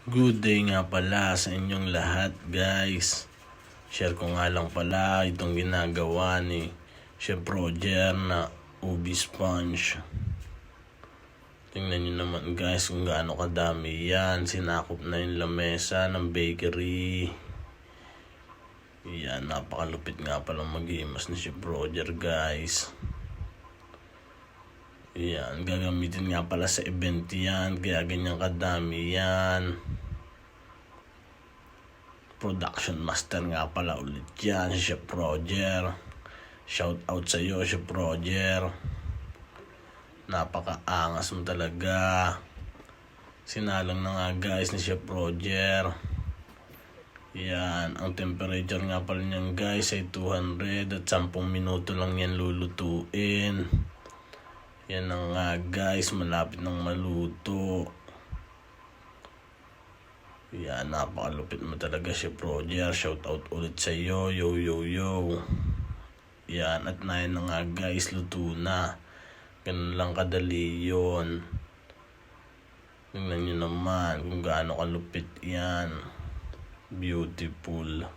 Good day nga pala sa inyong lahat, guys. Share ko nga lang pala itong ginagawa ni Chef Roger na ubi sponge. Tingnan nyo naman, guys, kung gaano kadami yan. Sinakop na yung lamesa ng bakery. Yan, napakalupit nga palang mag-imas ni Chef Roger, guys. Yan, gagamitin nga pala sa event yan, kaya ganyan kadami yan. Production master nga pala ulit yan, si Chef Roger. Shout out sa iyo, Chef Roger. Napakaangas mo talaga. Sinalang na nga, guys, ni Chef Roger. Yan, ang temperature nga pala niyan, guys, ay 200 at 10 minuto lang yan lulutuin. Yan na nga, guys, malapit ng maluto. Yan, napakalupit mo talaga, Chef Roger. Shout out ulit sa iyo, yo yo yo. Yan, at na nga, guys, luto na. Ganun lang kadali yun. Tingnan nyo naman kung gaano kalupit yan. Beautiful.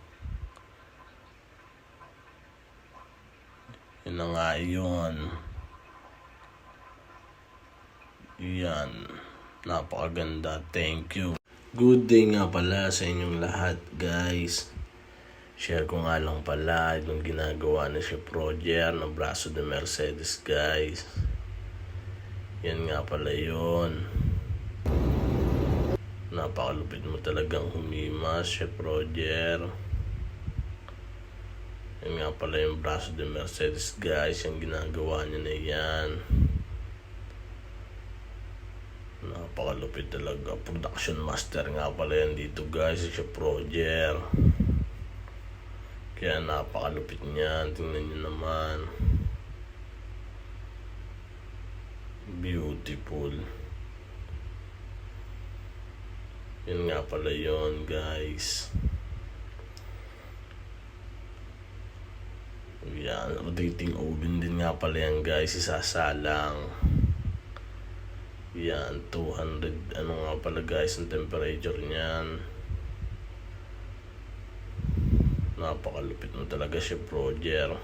Yan na nga yun. Yan, napakaganda. Thank you. Good day nga pala sa inyong lahat, guys. Share ko nga lang pala itong ginagawa ni Chef Roger ng braso de Mercedes, guys. Yan nga pala yun. Napakalupit mo talagang humimas, Chef Roger. Yan nga pala yung braso de Mercedes, guys. Yung ginagawa niya na yan. Napakalupit talaga. Production master nga pala yan dito, guys, si Chef Roger. Kaya napakalupit niyan. Tingnan nyo naman. Beautiful. Yan nga pala yun, guys. Yan, rotating oven din nga pala yan, guys. Isasalang. Yan, 200, ano nga pala, guys, ang temperature niyan. Napakalupit mo talaga, Chef Roger.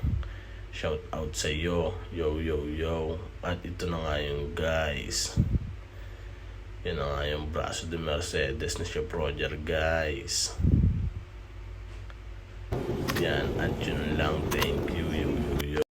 Shout out sa iyo, yo yo yo. At ito na nga yung, guys. Yan na nga yung braso de Mercedes ni Chef Roger, guys. Yan, at yun lang, thank you.